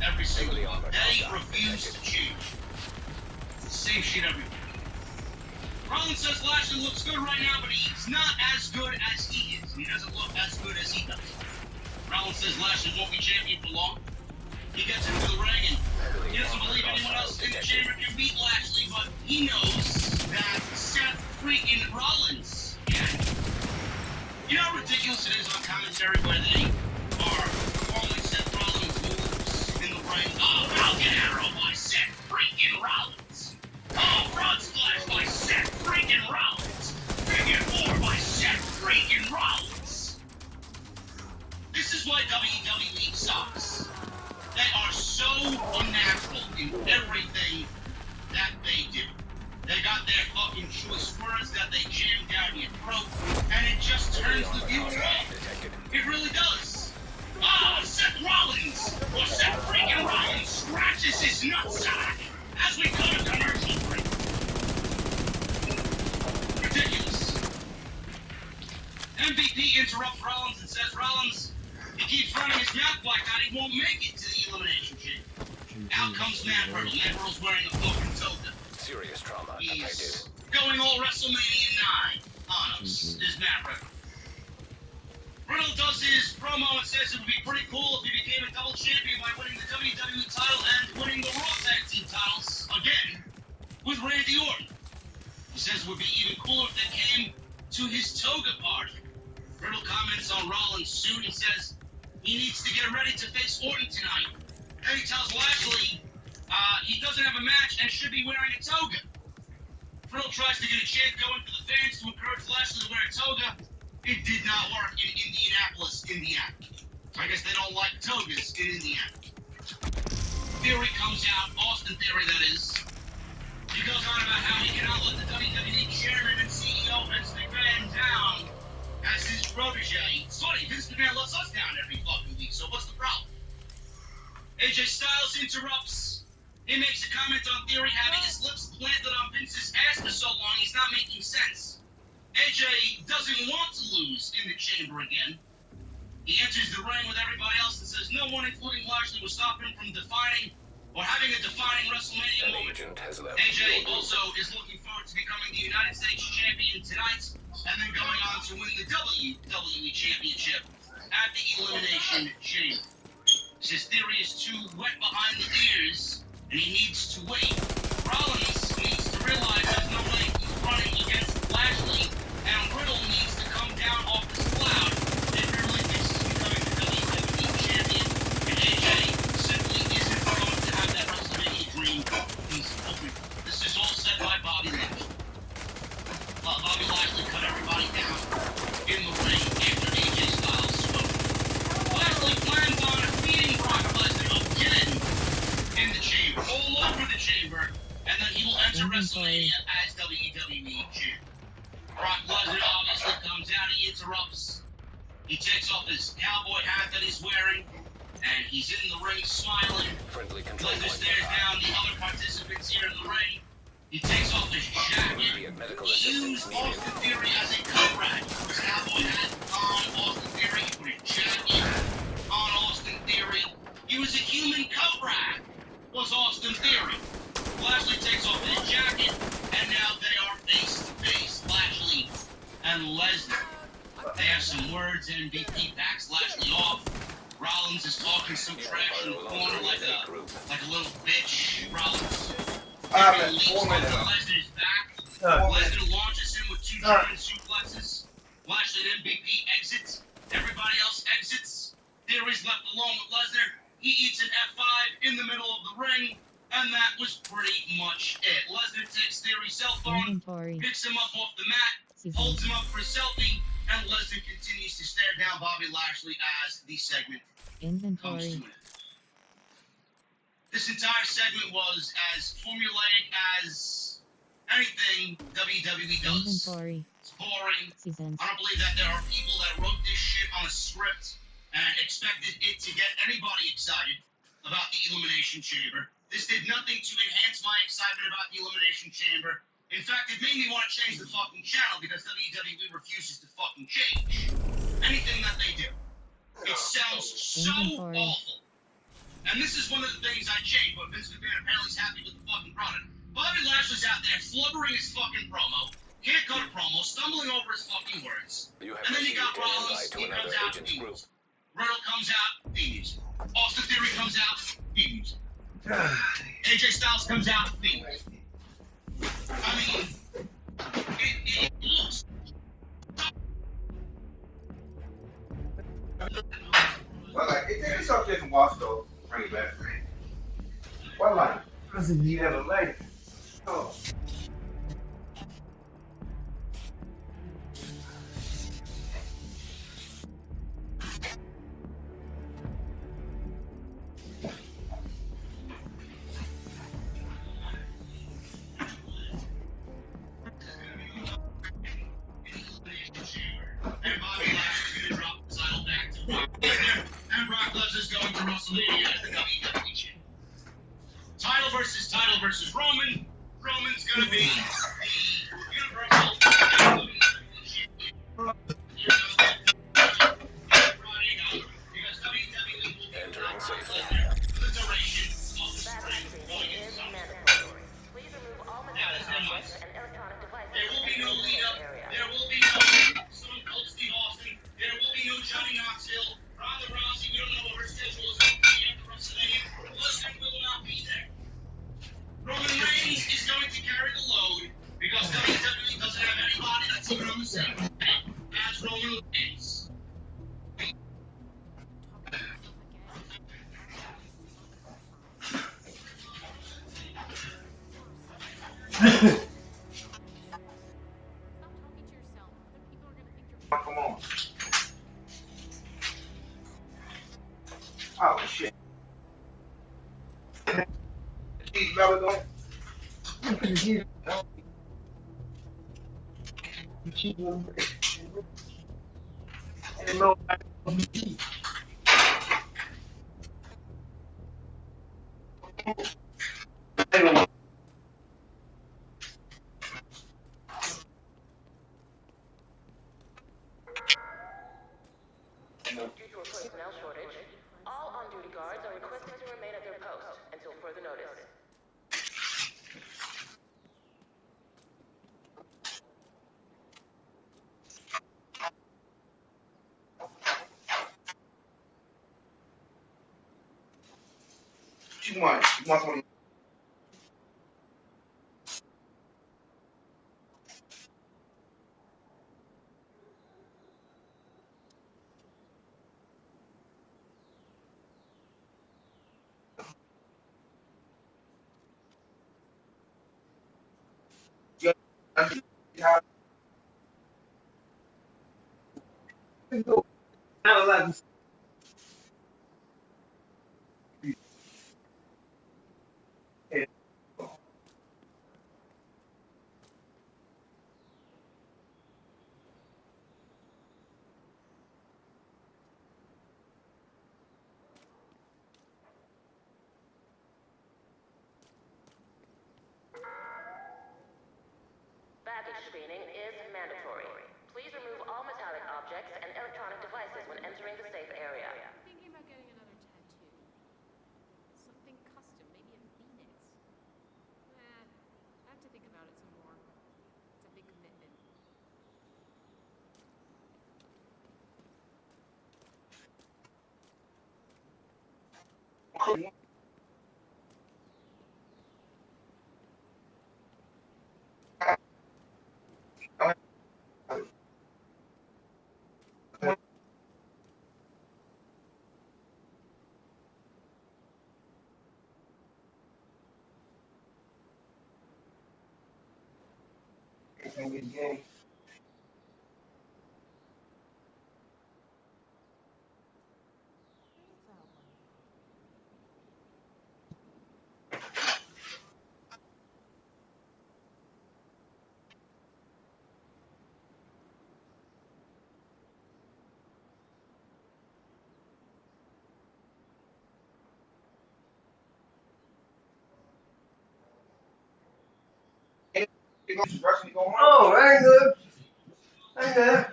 Every single one. They refuse to change. It's the same shit every week. Rollins says Lashley looks good right now, but he's not as good as he is. He doesn't look as good as he does. Rollins says Lashley won't be champion for long. He gets into the ring and he doesn't believe anyone else in the chamber can beat Lashley, but he knows that Seth freaking Rollins can. You know how ridiculous it is on commentary where they are calling Seth Rollins moves in the ring? Oh, Falcon Arrow by Seth freaking Rollins. Oh, front splash by Seth freaking Rollins. Figure 4 by Seth freaking Rollins. This is why WWE sucks. They are so unnatural in everything that they do. They got their fucking choice words that they jam down your throat, and it just turns the viewer off. It really does. Oh, Seth Rollins, or Seth freaking Rollins scratches his nutsack as we go to commercial break. Ridiculous. MVP interrupts Rollins and says Rollins, he keeps running his mouth like that, he won't make it to the Elimination Chamber. Out comes Matt Riddle. Matt Riddle's wearing a fucking toga. Serious trauma. He's going all WrestleMania 9 on us, is Matt Riddle. Riddle does his promo and says it would be pretty cool if he became a double champion by winning the WWE title and winning the Raw Tag Team titles again with Randy Orton. He says it would be even cooler if they came to his toga party. Riddle comments on Rollins' suit and says he needs to get ready to face Orton tonight. Then he tells Lashley he doesn't have a match and should be wearing a toga. Riddle tries to get a chant going for the fans to encourage Lashley to wear a toga. It did not work in Indianapolis, Indiana. I guess they don't like togas in Indiana. Theory comes out, Austin Theory that is. He goes on about how he cannot let the WWE chairman and CEO Vince McMahon down as his protege. It's funny, Vince McMahon lets us down every fucking week, so what's the problem? AJ Styles interrupts. He makes a comment on Theory having his lips planted on Vince's ass for so long he's not making sense. AJ doesn't want to lose in the chamber again. He enters the ring with everybody else and says no one, including Lashley, will stop him from defining or having a defining WrestleMania moment. AJ also is looking forward to becoming the United States champion tonight and then going on to win the WWE Championship at the Elimination Chamber. Says Theory is too wet behind the ears and he needs to wait. Rollins needs to realize there's no way he's running against Lashley, and Riddle needs to come down off this cloud if he really thinks he's becoming the WWE champion, and AJ simply isn't going to have that WrestleMania dream he's hoping for. This is all said by Bobby Lashley. Bobby Lashley cut everybody down in the ring after AJ Styles spoke. Lashley plans on defeating Brock Lesnar again in the chamber, all over the chamber, and then he will enter WrestleMania as WWE champion. Brock Lesnar obviously comes out, he interrupts. He takes off his cowboy hat that he's wearing, and he's in the ring smiling. Lesnar stares down the other participants here in the ring. He takes off his jacket. He used Austin Theory as a coat rack. He put his cowboy hat on Austin Theory. He put his jacket on Austin Theory. He was a human coat rack, was Austin Theory. Lashley takes off his jacket. and Lesnar. They have some words, MVP backs Lashley off. Rollins is talking some trash in the corner like a little bitch. Rollins leaps onto Lesnar's back. Lesnar launches him with two German suplexes. Lashley and MVP exits. Everybody else exits. Theory's left alone with Lesnar. He eats an F5 in the middle of the ring, and that was pretty much it. Lesnar takes Theory's cell phone, picks him up off the mat, holds him up for a selfie, and Lesnar continues to stare down Bobby Lashley as the segment comes to an end. This entire segment was as formulaic as anything WWE does. It's boring. I don't believe that there are people that wrote this shit on a script and expected it to get anybody excited about the Elimination Chamber. This did nothing to enhance my excitement about the Elimination Chamber. In fact, it made me want to change the fucking channel because WWE refuses to fucking change anything that they do. It sounds so awful. And this is one of the things I changed, but Vince McMahon apparently is happy with the fucking product. Bobby Lashley's out there flubbering his fucking promo, can't cut a promo, stumbling over his fucking words. And then you got Rollins, he comes out, theme music. Riddle comes out, theme music. Austin Theory comes out, theme music. AJ Styles comes out, theme music. I mean, it looks... Well, like, it takes something just wash those, bring it back. Well, like, listen, you have a lady. Oh. And Bobby Lashley's gonna drop the title back to Brock Lesnar, and Brock Lesnar's going to WrestleMania as the WWE champion. Title versus Roman. Roman's gonna be the Universal champion. Because WWE will be Entering safe Lesnar area. for the duration of the spring going into summer. Please remove all That is metallic a objects must. and electronic devices. There will be no lead up. There will be no Stone Cold Steve Austin. There will be no Johnny Knoxville. Ronda Rousey, we don't know what her schedule is going to be after WrestleMania. Lesnar will not be there. Roman Reigns is going to carry the load because WWE doesn't have anybody that's even on the same level as Roman Reigns. Come on. Oh, shit. Keep going. Due to a personnel shortage, all on-duty guards are requested to remain at their post until further notice. You want some? Baggage screening is mandatory. Please remove all metallic objects and electronic devices when entering the safe area. Thinking about getting another tattoo. Something custom, maybe a phoenix. I have to think about it some more. It's a big commitment. Oh, I ain't good. I ain't good.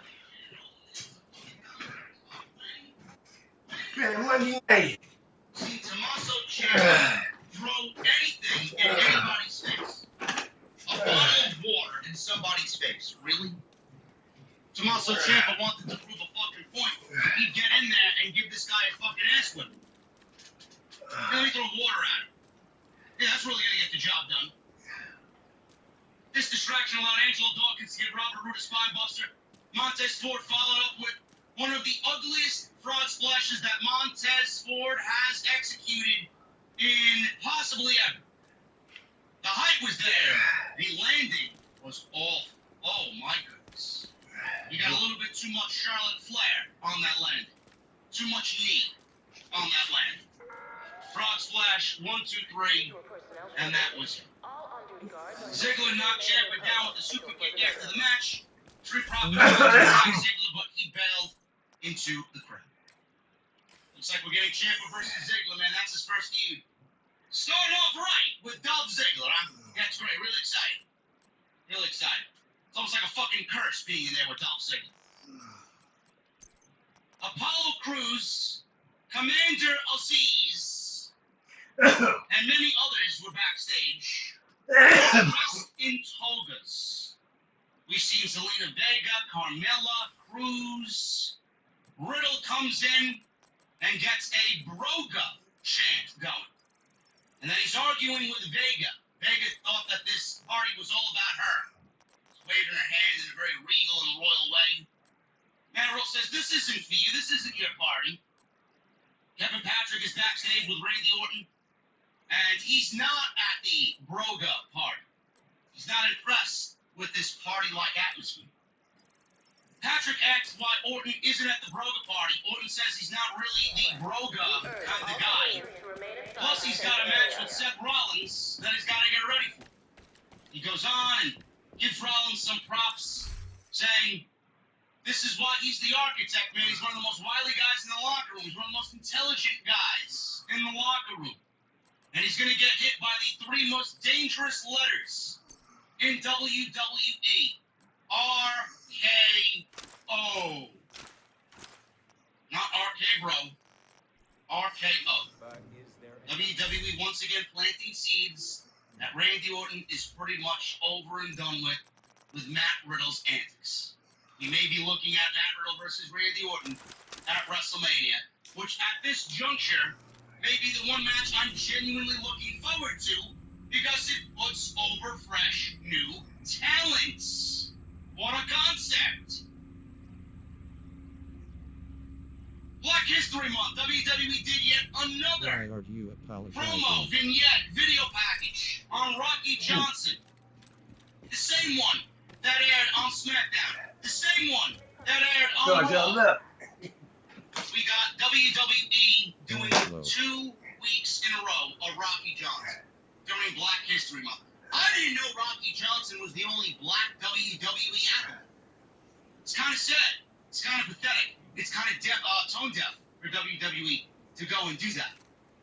Man, what do you think? See, Tommaso Ciampa throw anything in anybody's face. A bottle of water in somebody's face. Really? Tommaso Ciampa wanted to prove a fucking point. He'd get in there and give this guy a fucking ass whip. Then he throw water at him. Yeah, that's really gonna get the job done. This distraction allowed Angelo Dawkins to get Robert Roode a spine buster. Montez Ford followed up with one of the ugliest fraud splashes that Montez Ford has executed in possibly ever. The height was there. The landing was awful. Oh my goodness. You got a little bit too much Charlotte Flair on that landing. Too much knee on that landing. Frog splash, 1, 2, 3, and that was it. Ziggler knocked Ciampa down with a super kick after the match. Street Profits attacked Ziggler, but he bailed into the crowd. Looks like we're getting Ciampa versus Ziggler, man. That's his first feud. Starting off right with Dolph Ziggler. That's great. Really excited. Really excited. It's almost like a fucking curse being in there with Dolph Ziggler. Apollo Crews, Commander Aziz, and many others were backstage. Dressed in togas. We've seen Zelina Vega, Carmella, Cruz. Riddle comes in and gets a Broga chant going. And then he's arguing with Vega. Vega thought that this party was all about her. She's waving her hand in a very regal and royal way. Man, Riddle says, this isn't for you. This isn't your party. Kevin Patrick is backstage with Randy Orton. And he's not at the Broga party. He's not impressed with this party-like atmosphere. Patrick asks why Orton isn't at the Broga party. Orton says he's not really the Broga kind of guy. Plus, he's got a match with Seth Rollins that he's got to get ready for. He goes on and gives Rollins some props, saying, this is why he's the architect, man. He's one of the most wily guys in the locker room. He's one of the most intelligent guys in the locker room. And he's going to get hit by the 3 most dangerous letters in WWE. RKO. Not RK, bro. RKO. WWE once again planting seeds that Randy Orton is pretty much over and done with Matt Riddle's antics. We may be looking at Matt Riddle versus Randy Orton at WrestleMania, which at this juncture may be the one match I'm genuinely looking forward to because it puts over fresh new talents. What a concept! Black History Month, WWE did yet another promo, vignette, video package on Rocky Johnson. The same one that aired on SmackDown. The same one that aired on Raw. We got WWE doing 2 weeks in a row of Rocky Johnson during Black History Month. I didn't know Rocky Johnson was the only black WWE athlete. It's kind of sad. It's kind of pathetic. It's kind of tone deaf for WWE to go and do that.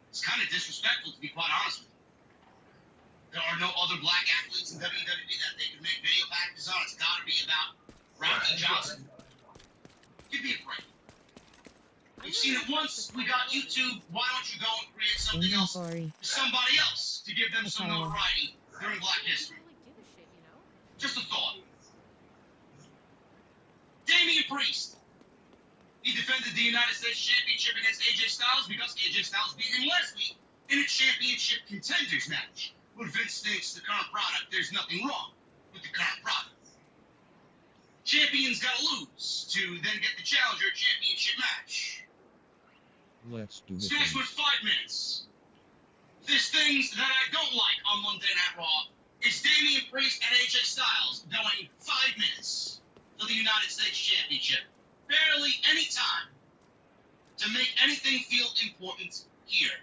It's kind of disrespectful, to be quite honest with you. There are no other black athletes in WWE that they can make video packages on. It's got to be about Rocky Johnson. Give me a break. We've seen it once. We got YouTube. Why don't you go and create something else for somebody else to give them some notoriety during Black History? Just a thought. Damian Priest. He defended the United States Championship against AJ Styles because AJ Styles beat him last week. in a championship contenders match. When Vince thinks the current product, there's nothing wrong with the current product. Champions gotta lose to then get the challenger championship match. Let's do This it. match was 5 minutes. There's things that I don't like on Monday Night Raw. It's Damian Priest and AJ Styles going 5 minutes for the United States Championship. Barely any time to make anything feel important here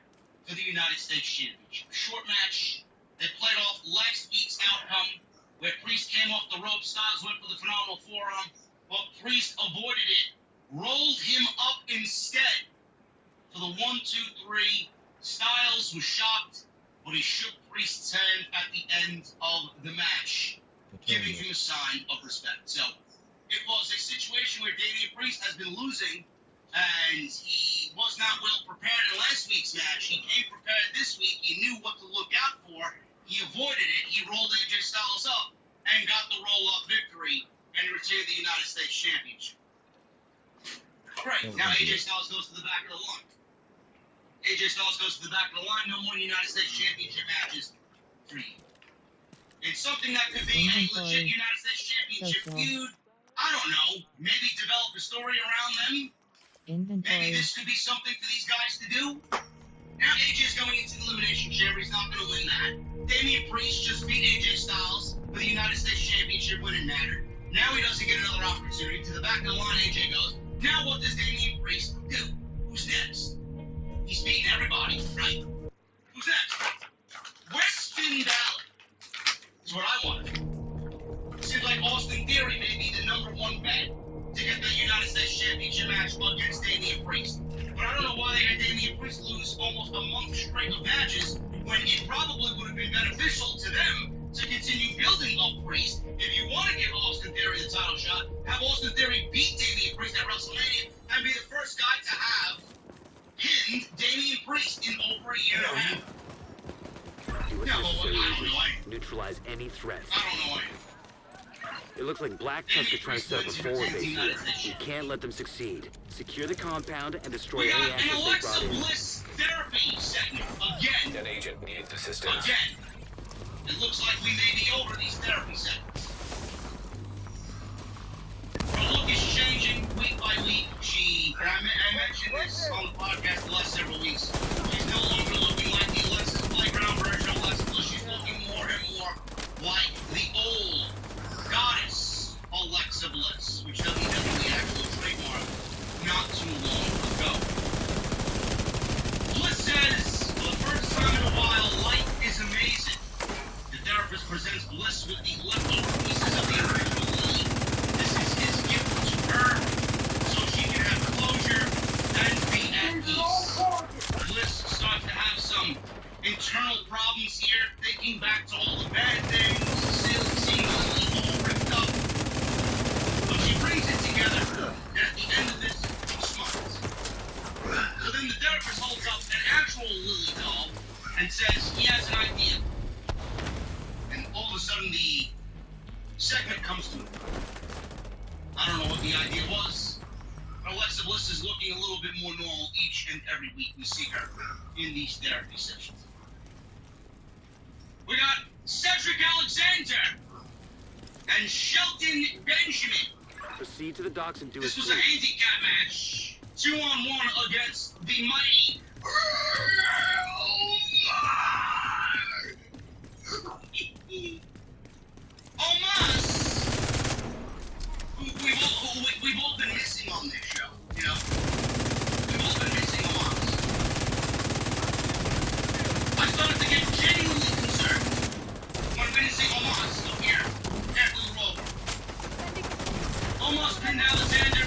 for the United States Championship. Short match. They played off last week's outcome where Priest came off the rope. Styles went for the phenomenal forearm, but Priest avoided it, rolled him up instead for the 1-2-3. Styles was shocked, but he shook Priest's hand at the end of the match, giving him a sign of respect. So it was a situation where Damian Priest has been losing, and he was not well prepared in last week's match. He came prepared this week. He knew what to look out for. He avoided it. He rolled AJ Styles up and got the roll-up victory and retained the United States Championship. Great. Now AJ Styles goes to the back of the line. AJ Styles goes to the back of the line. No more United States Championship matches for you. It's something that could be a legit United States Championship feud. I don't know. Maybe develop a story around them. Maybe this could be something for these guys to do. Now AJ's going into the Elimination Chamber. He's not going to win that. Damian Priest just beat AJ Styles for the United States Championship when it mattered. Now he doesn't get another opportunity. To the back of the line, AJ goes. Now what does Damian Priest do? Who's next? He's beating everybody, right? Who's next? Where's Finn Balor? That's what I want. Seems like Austin Theory may be the #1 bet to get the United States Championship match against Damian Priest. But I don't know why they had Damian Priest lose almost a month straight of matches when it probably would have been beneficial to them to continue building up Priest. If you want to give Austin Theory the title shot, have Austin Theory beat Damian Priest at WrestleMania and be the first guy to have pinned Damian Priest in over a year and a half. Do what's necessary to neutralize any threats. I don't know. It looks like Black Tusk are trying to set up a forward base here. We can't let them succeed. Secure the compound and destroy We any got an assets they Alexa brought in. Bliss therapy segment again. An agent needs assistance. Again. It looks like we may be over these therapy segments. Her look is changing week by week. I mentioned this on the podcast the last several weeks. She's no longer looking like the Alexa's Playground version of Alexa Bliss. She's looking more and more like the old goddess Alexa Bliss, which WWE actually trademarked not too long ago. Bliss says, for the first time in a while, life is amazing. The therapist presents Bliss with the leftover pieces of the original Lily. This is his gift to her, so she can have closure and be at peace. Bliss starts to have some internal problems here, thinking back to all the bad things, seeing Lily all ripped up. But she brings it together, and at the end of this, she smiles. So then the therapist holds up an actual Lily doll and says he has an idea. And all of a sudden the segment comes to him. I don't know what the idea was. But Alexa Bliss is looking a little bit more normal each and every week we see her in these therapy sessions. We got Cedric Alexander and Shelton Benjamin. Proceed to the docks and do This it was a quick. handicap match. 2-on-1 against the mighty Omos. We've all been missing on this show, you know? We've all been missing Omos. I started to get genuinely concerned when we didn't see Omos up here after the roll. Omos pinned Alexander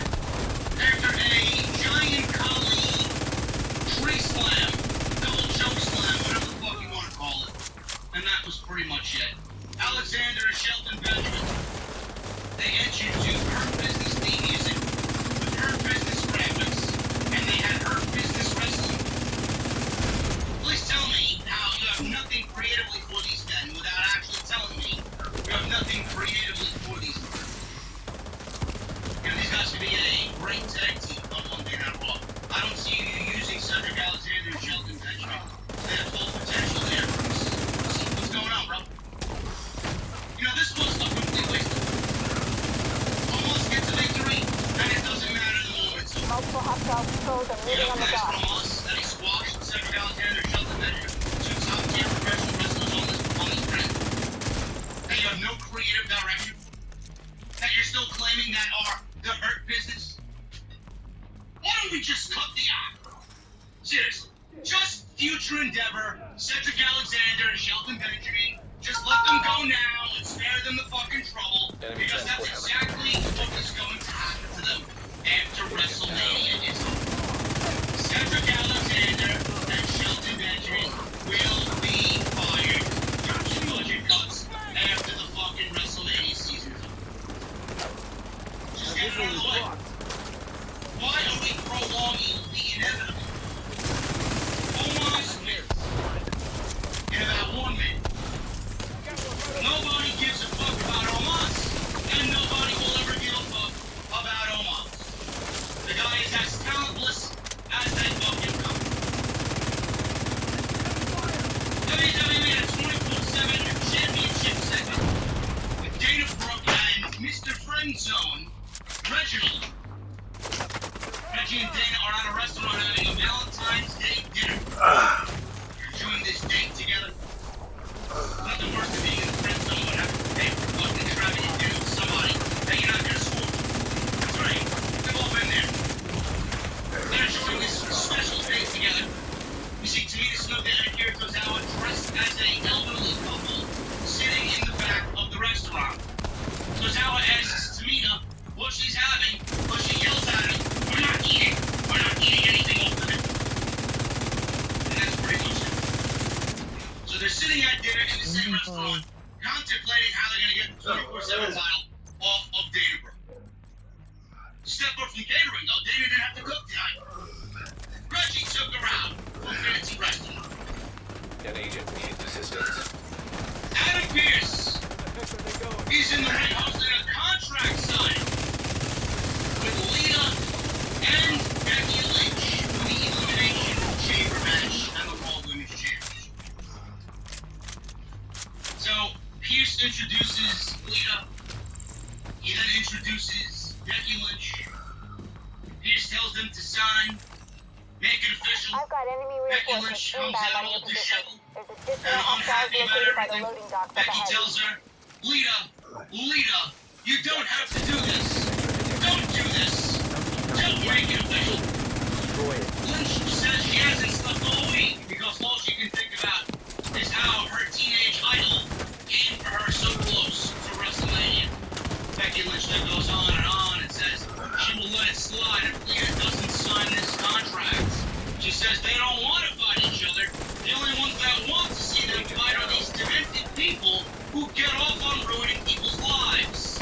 after a giant Kali tree slam, double choke slam, whatever the fuck you want to call it. And that was pretty much it. Alexander and Shelton Benjamin, they entered to Hurt Business theme music with Hurt Business graphics, and they had Hurt Business wrestling. Please tell me how you have nothing creatively for these men without actually telling me you have nothing creatively for these men. You know, these Multiple hostile patrols are moving on the dock. From us that he squashed Cedric Alexander, Shelton Benjamin, two top-tier professional wrestlers on this brand. That you have no creative direction. That you're still claiming that are the Hurt Business. Why don't we just cut the act? Seriously. Just future endeavor, Cedric Alexander and Shelton Benjamin. Just let them go now and spare them the fucking trouble. Because that's exactly what is going to happen to them after WrestleMania is over. Cedric Alexander and Shelton Benjamin will be fired. Caption budget cuts after the fucking WrestleMania season is over. Just get it out of the way. Why are we prolonging the inevitable? Omos wins in about 1 minute. Nobody gives a fuck about Omos, and nobody will ever give a fuck about Omos. The guy is as talentless as they fucking come. WWE had a 24/7 championship segment with Dana Brooke and Mr. Friendzone, Reginald. Reggie and Dana are at a restaurant having a Valentine's Day dinner. They're enjoying this date together. Nothing worse than being in the friend zone and having to pay for fucking extravagant dinner with somebody that you're not gonna score. That's right. We've all been there. They're enjoying this special date together. We see Tamina Snuka and Akira Tozawa dressed as an elderly couple sitting in the back of the restaurant. Tozawa asks Tamina what she's having, but she yells at him, We're not eating anything off the menu. And that's pretty much it. So they're sitting at dinner in the same restaurant, contemplating how they're going to get the 24/7 title off of Dana Brooke. Step up from catering, though. Dana didn't have to cook tonight. Reggie took her out to a fancy restaurant. An agent needs assistance. Adam Pearce. He's in the ring hosting a contract signing with Lita and Becky Lynch for the Elimination Chamber match and the Raw Women's Championship. So, Pearce introduces Lita. He then introduces Becky Lynch. Pearce tells them to sign, make it official. I've got enemy Becky reinforcements Lynch comes inbound out on your all position. disheveled There's and additional hostiles unhappy about located by the everything. loading docks up Becky ahead. tells her, Lita, you don't have to do this. Don't do this. Don't make it official. Lynch says she hasn't slept all week because all she can think about is how her teenage idol came for her so close to WrestleMania. Becky Lynch then goes on and says she will let it slide if Lita doesn't sign this contract. She says they don't want to fight each other. The only ones that want to see them fight are these demented people who get off on ruining people's lives.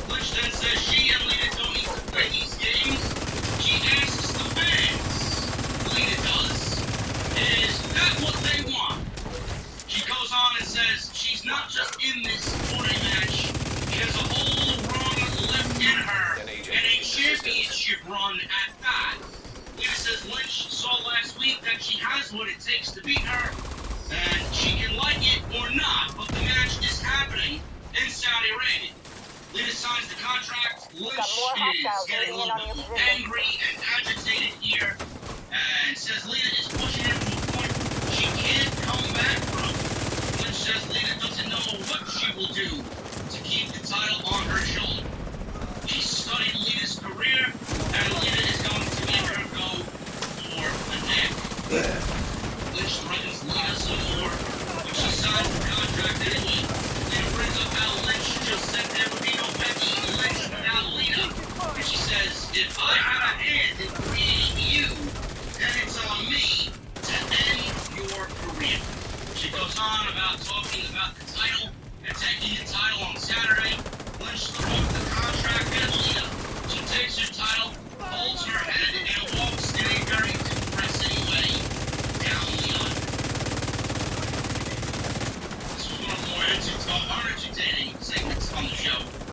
Lynch then says she and Lita don't need to play these games. She asks the fans, Lita does, is that what they want? She goes on and says she's not just in this for a match. She has a whole run left in her, and a championship run at that. Lita says Lynch saw last week that she has what it takes to beat her, and she can like it or not, but the match is happening in Saudi Arabia. Lita signs the contract. Lynch is getting a little bit more angry and agitated here, and says Lita is pushing her to a point she can't come back from. Lynch says Lita doesn't know what she will do to keep the title on her shoulders.